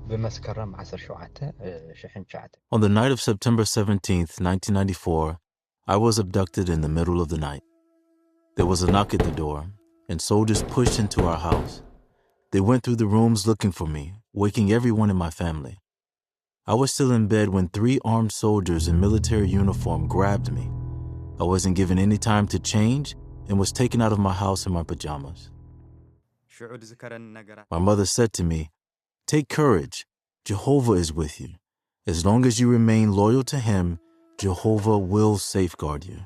بمسكرم 17 شحن. On the night of September 17th, 1994, I was abducted in the middle of the night. There was a knock at the door, and soldiers pushed into our house. They went through the rooms looking for me, waking everyone in my family. I was still in bed when 3 armed soldiers in military uniform grabbed me. I wasn't given any time to change and was taken out of my house in my pajamas. My mother said to me, "Take courage. Jehovah is with you. As long as you remain loyal to him, Jehovah will safeguard you."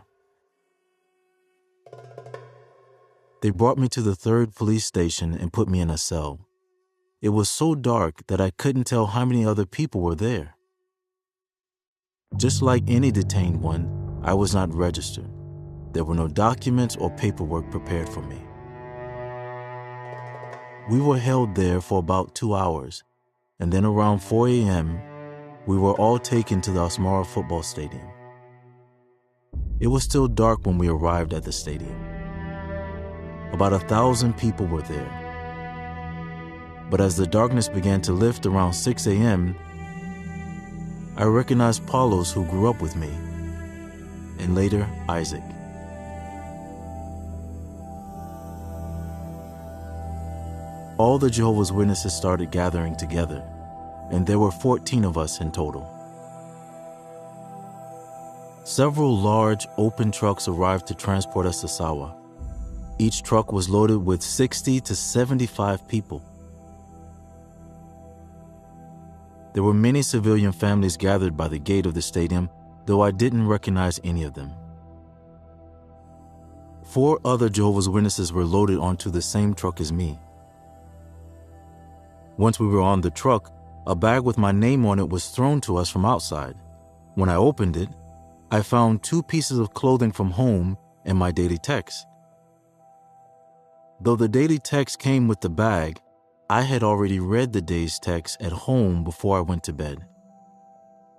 They brought me to the 3rd police station and put me in a cell. It was so dark that I couldn't tell how many other people were there. Just like any detained one, I was not registered. There were no documents or paperwork prepared for me. We were held there for about 2 hours, and then around 4 a.m., we were all taken to the Asmara football stadium. It was still dark when we arrived at the stadium. About 1,000 people were there. But as the darkness began to lift around 6 a.m., I recognized Paulos, who grew up with me, and later Isaac. All the Jehovah's Witnesses started gathering together, and there were 14 of us in total. Several large, open trucks arrived to transport us to Sawa. Each truck was loaded with 60 to 75 people. There were many civilian families gathered by the gate of the stadium, though I didn't recognize any of them. 4 other Jehovah's Witnesses were loaded onto the same truck as me. Once we were on the truck, a bag with my name on it was thrown to us from outside. When I opened it, I found 2 pieces of clothing from home and my daily text. Though the daily text came with the bag, I had already read the day's text at home before I went to bed.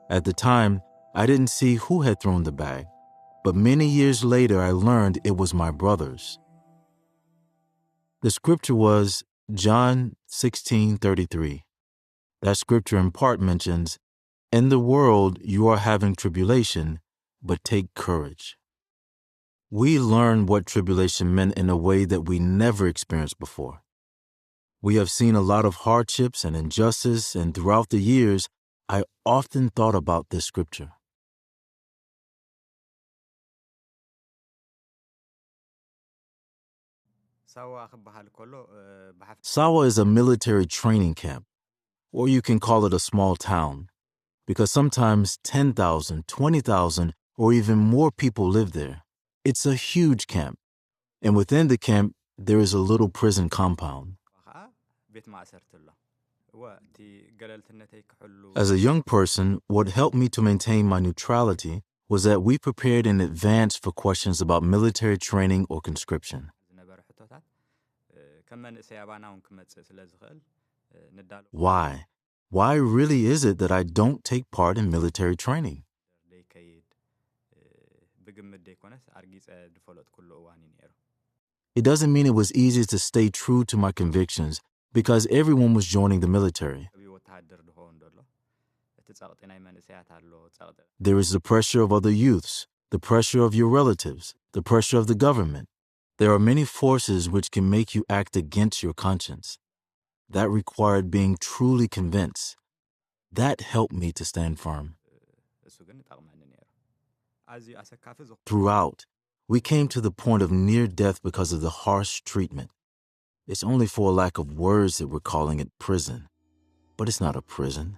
At the time, I didn't see who had thrown the bag, but many years later I learned it was my brothers. The scripture was John 16:33. That scripture in part mentions, "In the world you are having tribulation, but take courage." We learned what tribulation meant in a way that we never experienced before. We have seen a lot of hardships and injustice, and throughout the years, I often thought about this scripture. Sawa is a military training camp, or you can call it a small town, because sometimes 10,000, 20,000, or even more people live there. It's a huge camp, and within the camp, there is a little prison compound. As a young person, what helped me to maintain my neutrality was that we prepared in advance for questions about military training or conscription. Why? Why really is it that I don't take part in military training? It doesn't mean it was easy to stay true to my convictions because everyone was joining the military. There is the pressure of other youths, the pressure of your relatives, the pressure of the government. There are many forces which can make you act against your conscience. That required being truly convinced. That helped me to stand firm. Throughout, we came to the point of near death because of the harsh treatment. It's only for a lack of words that we're calling it prison. But it's not a prison.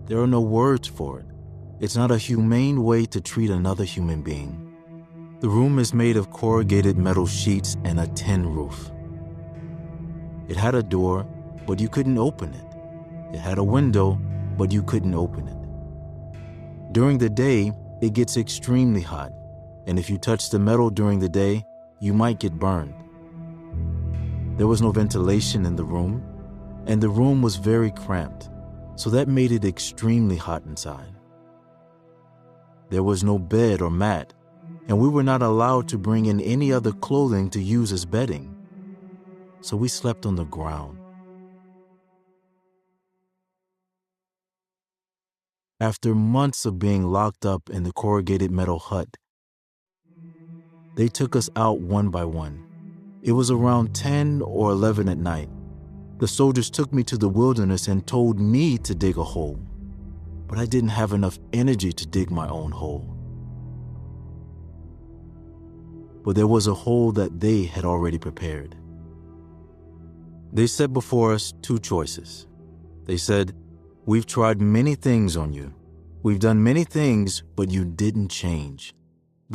There are no words for it. It's not a humane way to treat another human being. The room is made of corrugated metal sheets and a tin roof. It had a door, but you couldn't open it. It had a window, but you couldn't open it. During the day, it gets extremely hot, and if you touch the metal during the day, you might get burned. There was no ventilation in the room, and the room was very cramped, so that made it extremely hot inside. There was no bed or mat, and we were not allowed to bring in any other clothing to use as bedding. So we slept on the ground, After months of being locked up in the corrugated metal hut, they took us out one by one. It was around 10 or 11 at night. The soldiers took me to the wilderness and told me to dig a hole, but I didn't have enough energy to dig my own hole. But there was a hole that they had already prepared. They set before us two choices. They said, "We've tried many things on you. We've done many things, but you didn't change.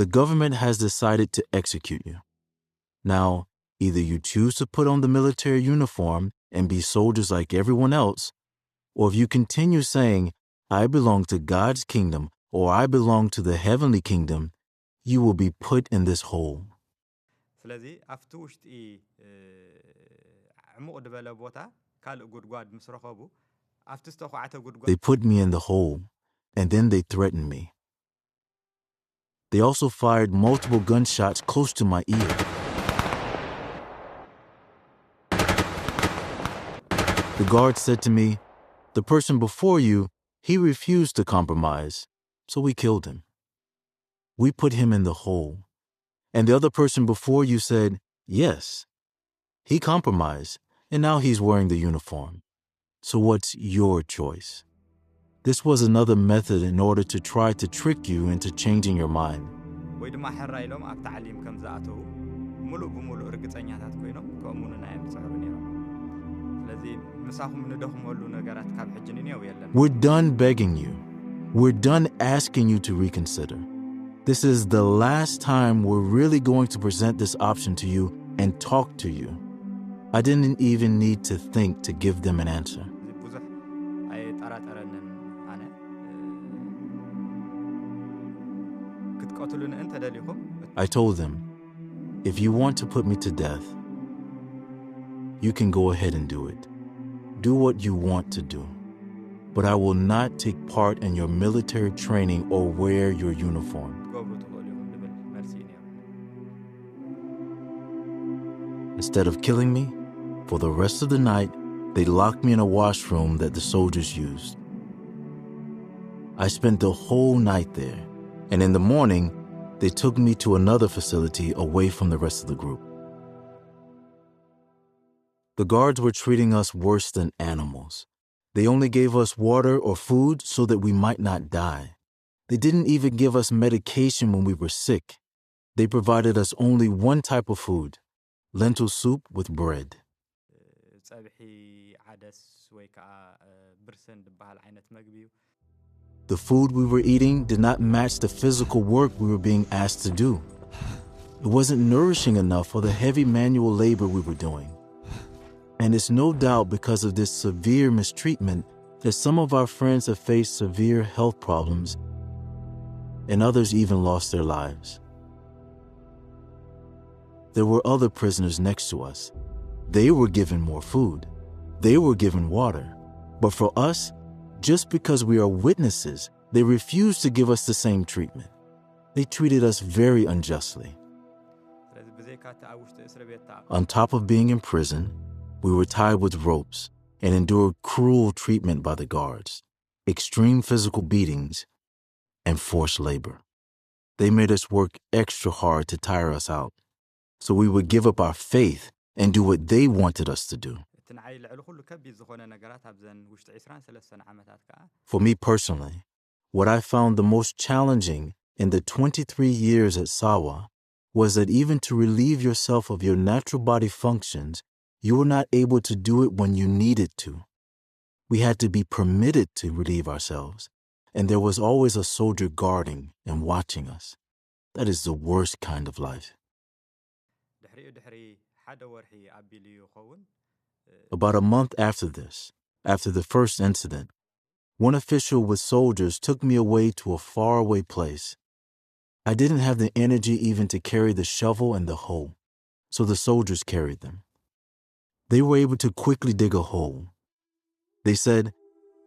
The government has decided to execute you. Now, either you choose to put on the military uniform and be soldiers like everyone else, or if you continue saying, 'I belong to God's kingdom,' or 'I belong to the heavenly kingdom,' you will be put in this hole." ስለዚህ ኣብቲ ውሽጢ ዕሙቕ ዝበለ ቦታ ካልእ ጉድጓድ ምስ ረኸቡ ኣብቲ ዝተዃዕተ ጉድጓድ They put me in the hole, and then they threatened me. They also fired multiple gunshots close to my ear. The guard said to me, "The person before you, he refused to compromise, so we killed him. We put him in the hole. And the other person before you said, 'Yes, he compromised, and now he's wearing the uniform. So what's your choice?'" This was another method in order to try to trick you into changing your mind. ወይ ድማ ሕራ ኢሎም ኣብ ታዕሊም ከም ዝኣተዉ ሙሉእ ብሙሉእ ርግፀኛታት ኮይኖም ከምኡንና እዮም ዝፅዕሩ ነይሮም። ስለዚ ምሳኹም ንደኽመሉ ነገራት ካብ ሕጂ ንኔው የለን። We're done begging you. We're done asking you to reconsider. This is the last time we're really going to present this option to you and talk to you. I didn't even need to think to give them an answer. ብዙሕ ኣይጠራጠረንን ኣነ ክትቀትሉን እንተደሊኹም I told them, "If you want to put me to death, you can go ahead and do it. Do what you want to do. But I will not take part in your military training or wear your uniform." ትገብሩ ትኽእሉ ኢኹም ዝብል መልሲ እዩ ነይሩ። Instead of killing me, for the rest of the night, they locked me in a washroom that the soldiers used. I spent the whole night there, and in the morning, they took me to another facility away from the rest of the group. The guards were treating us worse than animals. They only gave us water or food so that we might not die. They didn't even give us medication when we were sick. They provided us only one type of food, lentil soup with bread. ፀብሒ ዓደስ ወይ ከዓ ብርስን ዝበሃል ዓይነት ምግቢ እዩ። The food we were eating did not match the physical work we were being asked to do. It wasn't nourishing enough for the heavy manual labor we were doing. And it's no doubt because of this severe mistreatment that some of our friends have faced severe health problems, and others even lost their lives. There were other prisoners next to us. They were given more food. They were given water. But for us, just because we are witnesses, they refused to give us the same treatment. They treated us very unjustly. On top of being in prison, we were tied with ropes and endured cruel treatment by the guards, extreme physical beatings, and forced labor. They made us work extra hard to tire us out, so we would give up our faith and do what they wanted us to do. For me personally, what I found the most challenging in the 23 years at Sawa was that even to relieve yourself of your natural body functions, you were not able to do it when you needed to. We had to be permitted to relieve ourselves, and there was always a soldier guarding and watching us. That is the worst kind of life. About a month after this, after the first incident, one official with soldiers took me away to a faraway place. I didn't have the energy even to carry the shovel and the hoe, so the soldiers carried them. They were able to quickly dig a hole. They said,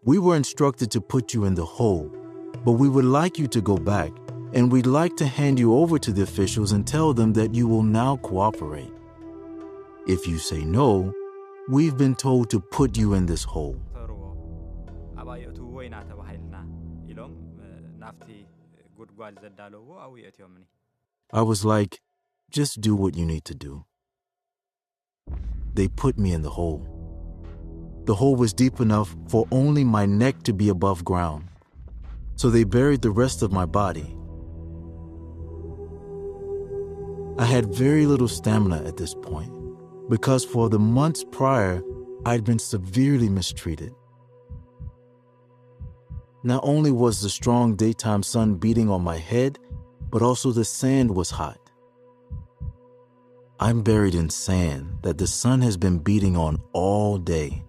"We were instructed to put you in the hole, but we would like you to go back, and we'd like to hand you over to the officials and tell them that you will now cooperate. If you say no, we've been told to put you in this hole." ጓል ዘዳለዎ አው የትዮምኒ I was like, just do what you need to do. They put me in the hole. The hole was deep enough for only my neck to be above ground. So they buried the rest of my body. I had very little stamina at this point because for the months prior, I'd been severely mistreated. Not only was the strong daytime sun beating on my head, but also the sand was hot. I'm buried in sand that the sun has been beating on all day.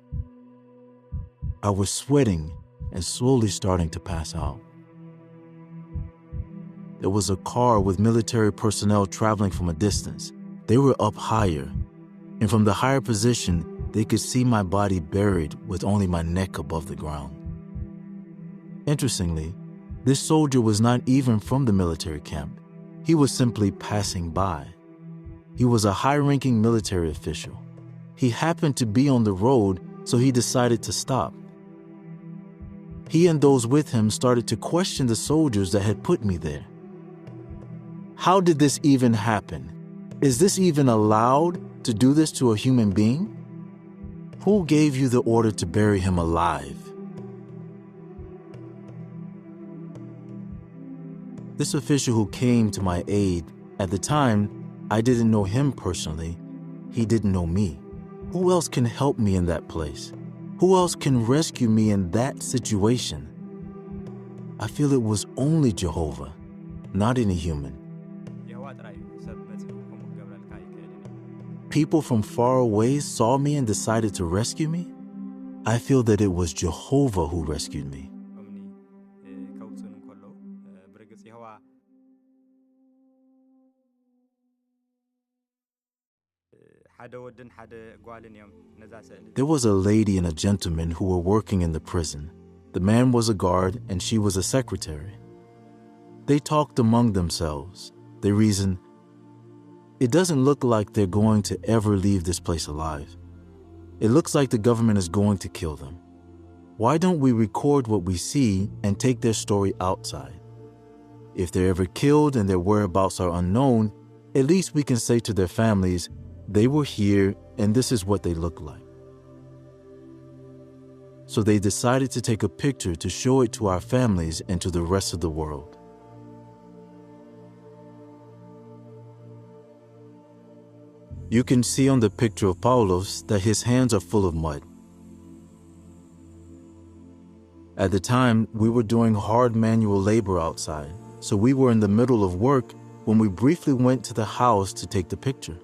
I was sweating and slowly starting to pass out. There was a car with military personnel traveling from a distance. They were up higher, and from the higher position, they could see my body buried with only my neck above the ground. Interestingly, this soldier was not even from the military camp. He was simply passing by. He was a high-ranking military official. He happened to be on the road, so he decided to stop. He and those with him started to question the soldiers that had put me there. How did this even happen? Is this even allowed to do this to a human being? Who gave you the order to bury him alive? This official who came to my aid, at the time, I didn't know him personally. He didn't know me. Who else can help me in that place? Who else can rescue me in that situation? I feel it was only Jehovah, not any human. People from far away saw me and decided to rescue me? I feel that it was Jehovah who rescued me. There was a lady and a gentleman who were working in the prison. The man was a guard and she was a secretary. They talked among themselves. They reasoned, it doesn't look like they're going to ever leave this place alive. It looks like the government is going to kill them. Why don't we record what we see and take their story outside? If they're ever killed and their whereabouts are unknown, at least we can say to their families, they were here and this is what they look like. So they decided to take a picture to show it to our families and to the rest of the world. You can see on the picture of Paulos that his hands are full of mud. At the time, we were doing hard manual labor outside, so we were in the middle of work when we briefly went to the house to take the picture.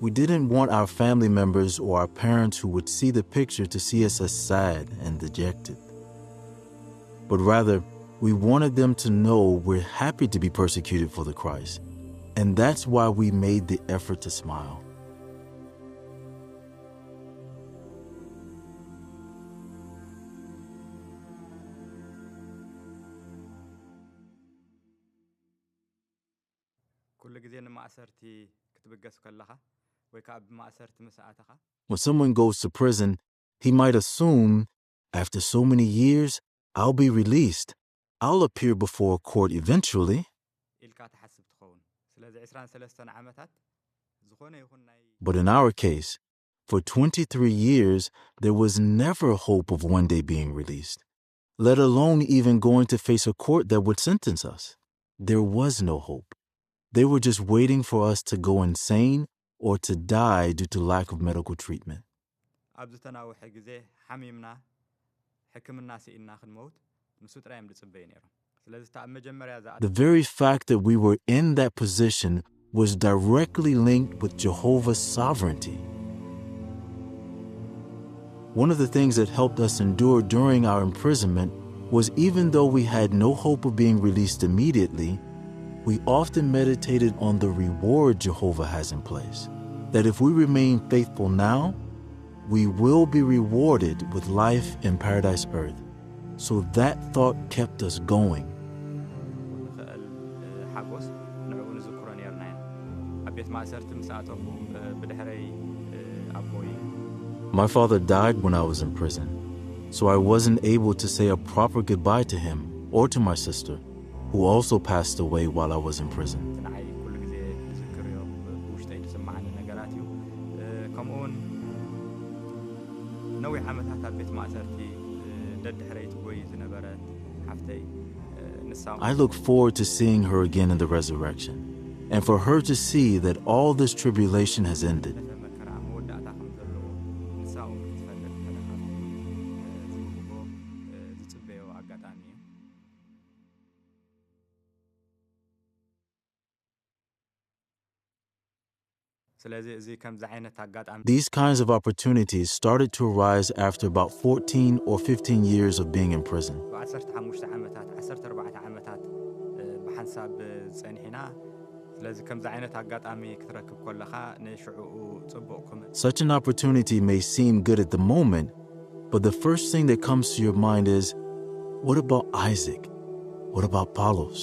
We didn't want our family members or our parents who would see the picture to see us as sad and dejected. But rather, we wanted them to know we're happy to be persecuted for the Christ, and that's why we made the effort to smile. When someone goes to prison, he might assume, after so many years, I'll be released. I'll appear before a court eventually. But in our case, for 23 years, there was never hope of one day being released, let alone even going to face a court that would sentence us. There was no hope. They were just waiting for us to go insane or to die due to lack of medical treatment. The very fact that we were in that position was directly linked with Jehovah's sovereignty. One of the things that helped us endure during our imprisonment was even though we had no hope of being released immediately, we often meditated on the reward Jehovah has in place. That if we remain faithful now, we will be rewarded with life in paradise earth. So that thought kept us going. My father died when I was in prison, so I wasn't able to say a proper goodbye to him or to my sister, who also passed away while I was in prison. ንዓይ ኩሉ ግዜ ዝዝክርዮ ብውሽጠይ ዝስማዓኒ ነገራት እዩ ከምኡውን ነዊሕ ዓመታት ኣብ ቤት ማእሰርቲ ደድሕረይ ትጎይ ዝነበረት ሓፍተይ ንሳ I look forward to seeing her again in the resurrection, and for her to see that all this tribulation has ended. መከራ መወዳእታ ከም ዘለዎ ንሳ እውን ክትፈልጥ ሓደ ካብቲ ዝብዎ ዝፅበዮ ኣጋጣሚ እዩ ስለዚ እዚ ከምዚ ዓይነት ኣጋጣሚ These kinds of opportunities started to arise after about 14 or 15 years of being in prison. ብ15 ዓመታት 14 ዓመታት ብሓንሳብ ፀኒሕና ስለዚ ከምዚ ዓይነት ኣጋጣሚ ክትረክብ ከለኻ ንሽዑኡ ጽቡቕ ክምን Such an opportunity may seem good at the moment, but the first thing that comes to your mind is, what about Isaac? What about Paulos?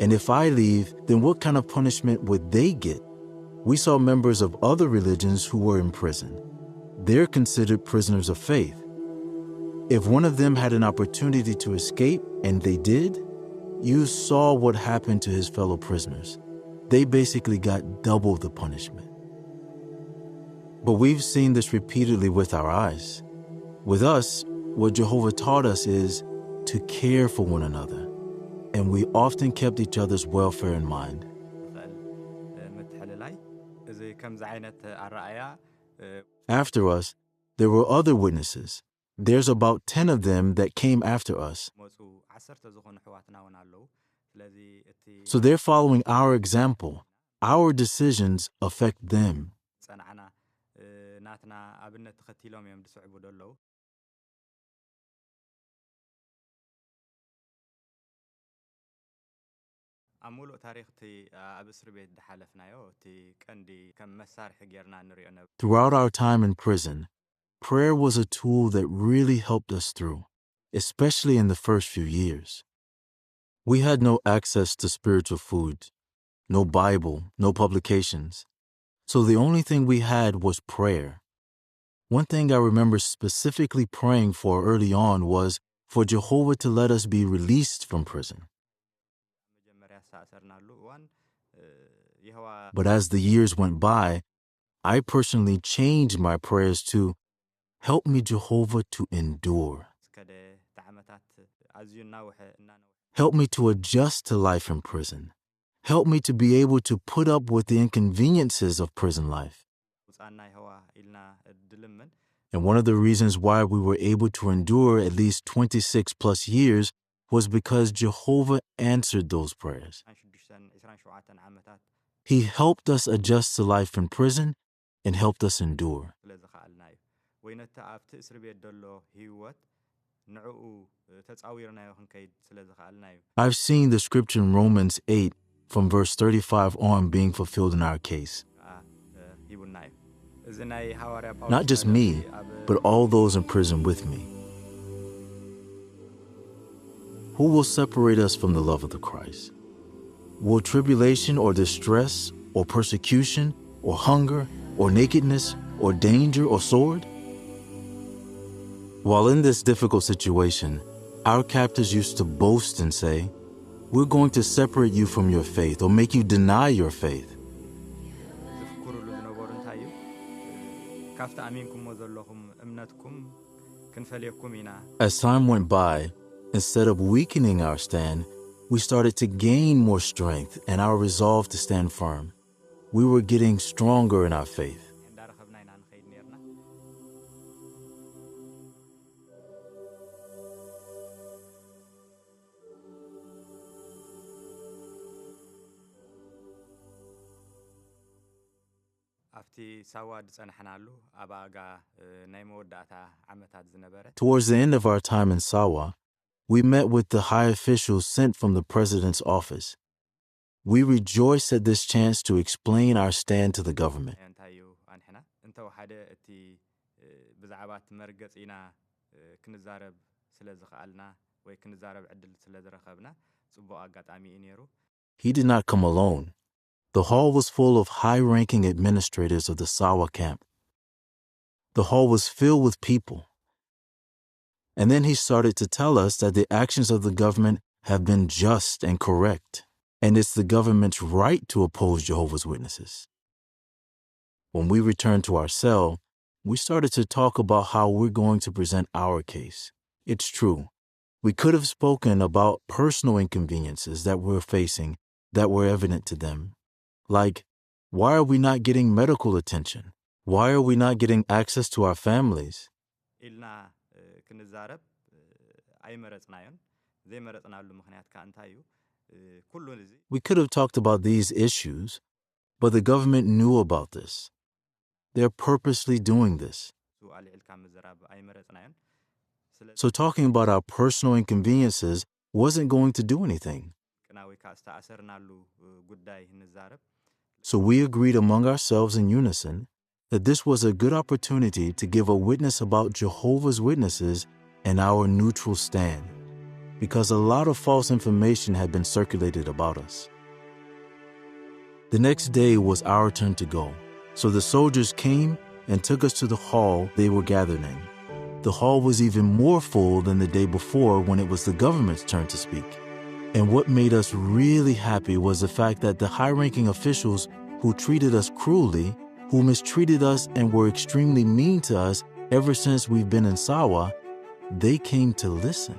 And if I leave, then what kind of punishment would they get? We saw members of other religions who were in prison. They're considered prisoners of faith. If one of them had an opportunity to escape, and they did, you saw what happened to his fellow prisoners. They basically got double the punishment. But we've seen this repeatedly with our eyes. With us, what Jehovah taught us is to care for one another, and we often kept each other's welfare in mind. After us, there were other witnesses. There's about 10 of them that came after us. So they're following our example. Our decisions affect them. Throughout our time in prison, prayer was a tool that really helped us through, especially in the first few years. We had no access to spiritual food, no Bible, no publications. So the only thing we had was prayer. One thing I remember specifically praying for early on was for Jehovah to let us be released from prison. But as the years went by, I personally changed my prayers to, help me, Jehovah, to endure. Help me to adjust to life in prison. Help me to be able to put up with the inconveniences of prison life. And one of the reasons why we were able to endure at least 26 plus years was because Jehovah answered those prayers. He helped us adjust to life in prison and helped us endure. I've seen the scripture in Romans 8 from verse 35 on being fulfilled in our case. Not just me, but all those in prison with me. Who will separate us from the love of the Christ? Will tribulation or distress or persecution or hunger or nakedness or danger or sword? While in this difficult situation, our captors used to boast and say, we're going to separate you from your faith or make you deny your faith. As time went by, instead of weakening our stand, we started to gain more strength and our resolve to stand firm. We were getting stronger in our faith. Towards the end of our time in Sawa, we met with the high officials sent from the president's office. We rejoiced at this chance to explain our stand to the government. He did not come alone. The hall was full of high-ranking administrators of the Sawa camp. The hall was filled with people. And then he started to tell us that the actions of the government have been just and correct, and it's the government's right to oppose Jehovah's Witnesses. When we returned to our cell, we started to talk about how we're going to present our case. It's true. We could have spoken about personal inconveniences that we're facing that were evident to them. Like, why are we not getting medical attention? Why are we not getting access to our families? ኢልና ክንዛረብ ኣይመረጽናዮን ዘይመረጽናሉ ምክንያት ከ እንታይ እዩ ኩሉ እዚ We could have talked about these issues, but the government knew about this. They're purposely doing this. ኣልዒልካ ምዝራብ ኣይመረጽናዮን So talking about our personal inconveniences wasn't going to do anything. ቅናዊ ካ ዝተኣሰርናሉ ጉዳይ ንዛረብ So we agreed among ourselves in unison that this was a good opportunity to give a witness about Jehovah's Witnesses and our neutral stand, because a lot of false information had been circulated about us. The next day was our turn to go, so the soldiers came and took us to the hall they were gathered in. The hall was even more full than the day before when it was the government's turn to speak. And what made us really happy was the fact that the high-ranking officials who treated us cruelly, who mistreated us and were extremely mean to us ever since we've been in Sawa, they came to listen.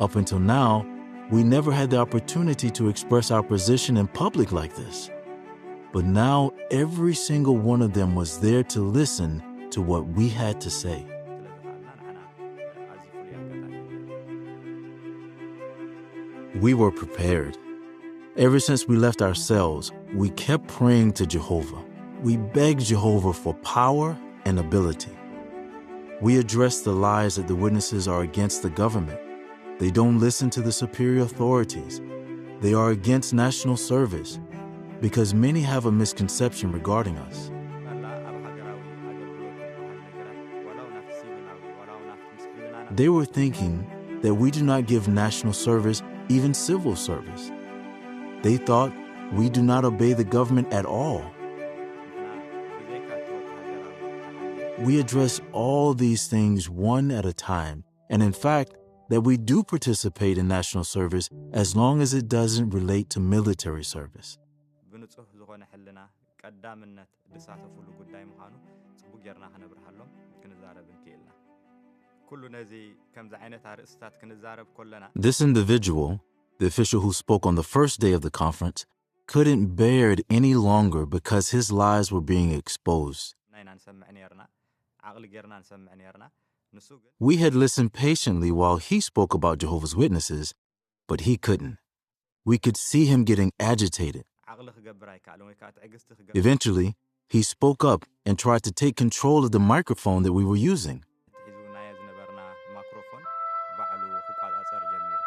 Up until now, we never had the opportunity to express our position in public like this. But now every single one of them was there to listen to what we had to say. We were prepared. Ever since we left our cells, we kept praying to Jehovah. We begged Jehovah for power and ability. We addressed the lies that the witnesses are against the government. They don't listen to the superior authorities. They are against national service, because many have a misconception regarding us. They were thinking that we do not give national service, even civil service. They thought we do not obey the government at all. We address all these things one at a time, and in fact, that we do participate in national service as long as it doesn't relate to military service. ብንጹህ ዝኾነ ሕልና ቀዳምነት ዝሳተፍሉ ጉዳይ ምዃኑ ጽቡቕ ጌርና ክነብርሃሎም ክንዛረብ እንክኢልና ኩሉ ነዚ ከምዚ ዓይነት ኣርእስታት ክንዛረብ ከለና This individual, the official who spoke on the first day of the conference, couldn't bear it any longer because his lies were being exposed. ናይና ንሰምዕ ነርና ዓቕሊ ጌርና ንሰምዕ ነርና ንሱ ግን We had listened patiently while he spoke about Jehovah's Witnesses, but he couldn't. We could see him getting agitated. ዓቕሊ ክገብር ኣይከኣለን ወይ ከዓ ትዕግስቲ ክገብር Eventually, he spoke up and tried to take control of the microphone that we were using. ሒዙናዮ ዝነበርና ማይክሮፎን ባዕሉ ክቋጻጸር ጀሚሩ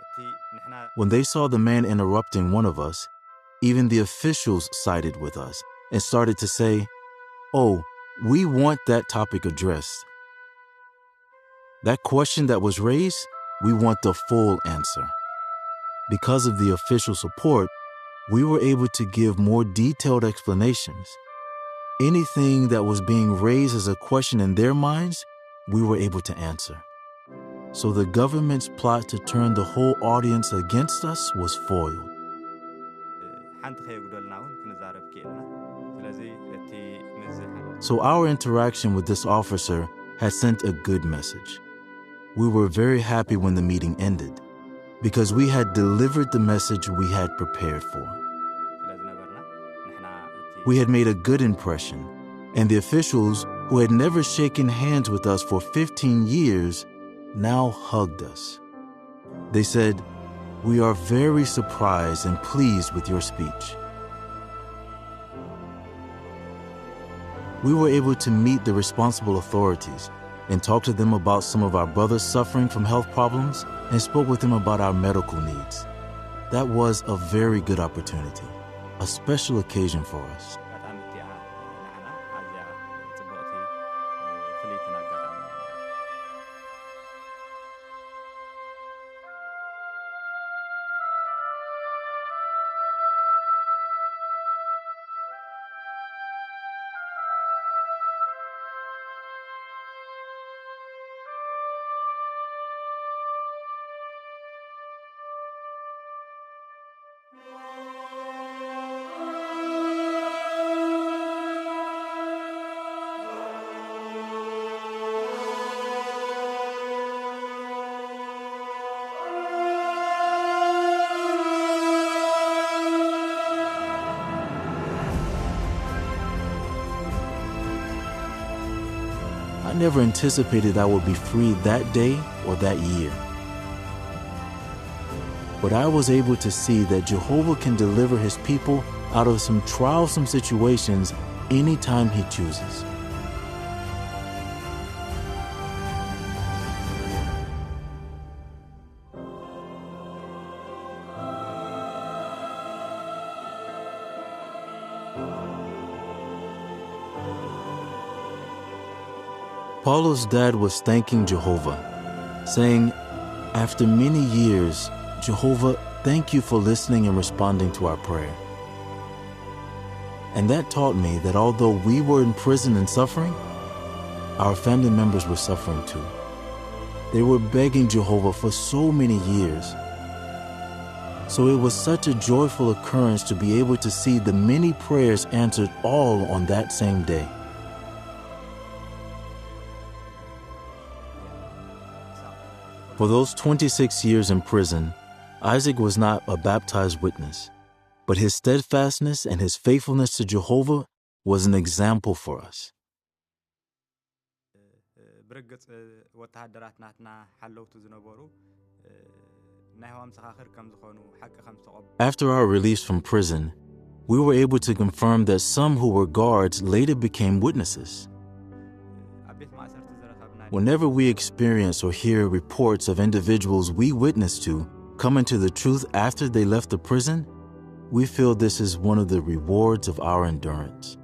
እቲ ንሕና When they saw the man interrupting one of us, even the officials sided with us and started to say, "Oh, we want that topic addressed. That question that was raised, we want the full answer." Because of the official support, we were able to give more detailed explanations. Anything that was being raised as a question in their minds, we were able to answer. So the government's plot to turn the whole audience against us was foiled. ሓንቲ ከየጉደልና እውን ክንዛረብ ክኢልና ስለዚ እቲ ምዝሓል So our interaction with this officer had sent a good message. We were very happy when the meeting ended, because we had delivered the message we had prepared for. ስለዝነበርና ንሕና እቲ We had made a good impression, and the officials who had never shaken hands with us for 15 years now hugged us. They said, "We are very surprised and pleased with your speech." We were able to meet the responsible authorities and talk to them about some of our brothers suffering from health problems and spoke with them about our medical needs. That was a very good opportunity, a special occasion for us. ኣጋጣሚ እቲኣ ንሕና ኣዝያ ጽብቕቲ ፍልይትን ኣጋጣሚ እያ ነይራ I never anticipated I would be free that day or that year. But I was able to see that Jehovah can deliver his people out of some trialsome situations anytime he chooses. Paulo's dad was thanking Jehovah, saying, "After many years, Jehovah, thank you for listening and responding to our prayer." And that taught me that although we were in prison and suffering, our family members were suffering too. They were begging Jehovah for so many years. So it was such a joyful occurrence to be able to see the many prayers answered all on that same day. For those 26 years in prison, Isaac was not a baptized witness, but his steadfastness and his faithfulness to Jehovah was an example for us. After our release from prison, we were able to confirm that some who were guards later became witnesses. Whenever we experience or hear reports of individuals we witnessed to coming to the truth after they left the prison, we feel this is one of the rewards of our endurance.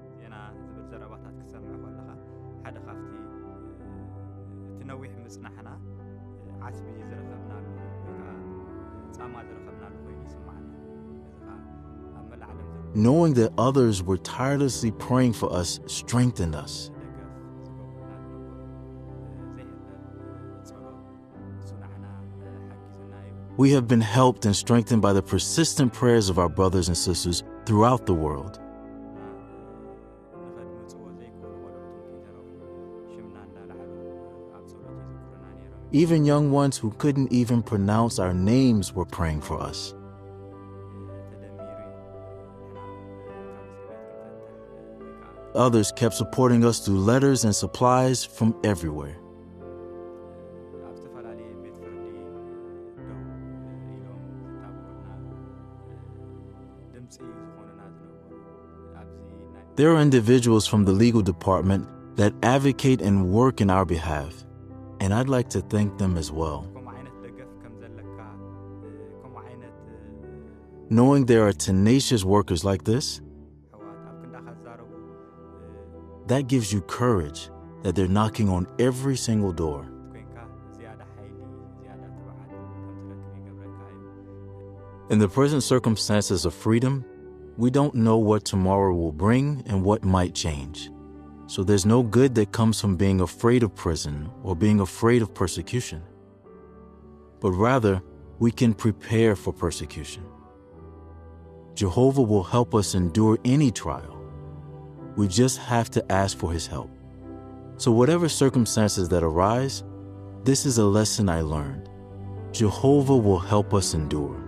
Knowing that others were tirelessly praying for us strengthened us. We have been helped and strengthened by the persistent prayers of our brothers and sisters throughout the world. Even young ones who couldn't even pronounce our names were praying for us. Others kept supporting us through letters and supplies from everywhere. There are individuals from the legal department that advocate and work in our behalf, and I'd like to thank them as well. Knowing there are tenacious workers like this, that gives you courage that they're knocking on every single door. In the present circumstances of freedom, we don't know what tomorrow will bring and what might change. So there's no good that comes from being afraid of prison or being afraid of persecution. But rather, we can prepare for persecution. Jehovah will help us endure any trial. We just have to ask for his help. So whatever circumstances that arise, this is a lesson I learned. Jehovah will help us endure.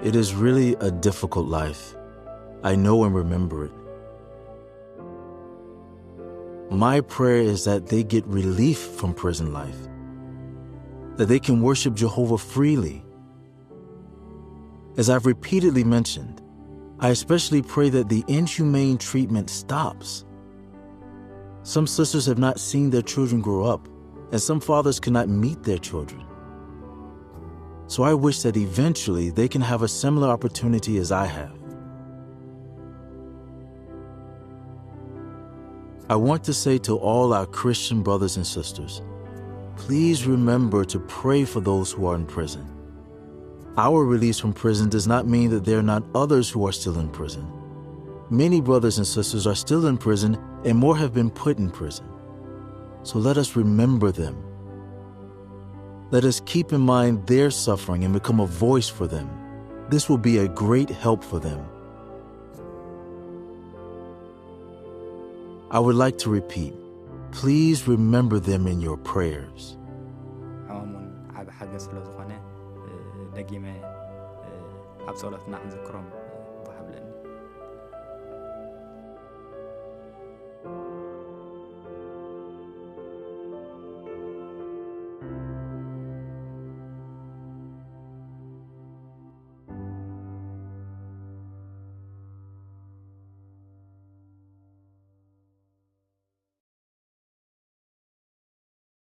It is really a difficult life. I know and remember it. My prayer is that they get relief from prison life, that they can worship Jehovah freely. As I've repeatedly mentioned, I especially pray that the inhumane treatment stops. Some sisters have not seen their children grow up, and some fathers cannot meet their children. So I wish that eventually they can have a similar opportunity as I have. I want to say to all our Christian brothers and sisters, please remember to pray for those who are in prison. Our release from prison does not mean that there are not others who are still in prison. Many brothers and sisters are still in prison, and more have been put in prison. So let us remember them. Let us keep in mind their suffering and become a voice for them. This will be a great help for them. I would like to repeat, please remember them in your prayers. ሕማሙን ዓብ ሓገዝ ስለ ዝኾነ ደጊመ ኣብ ጸሎትና ክንዝክሮም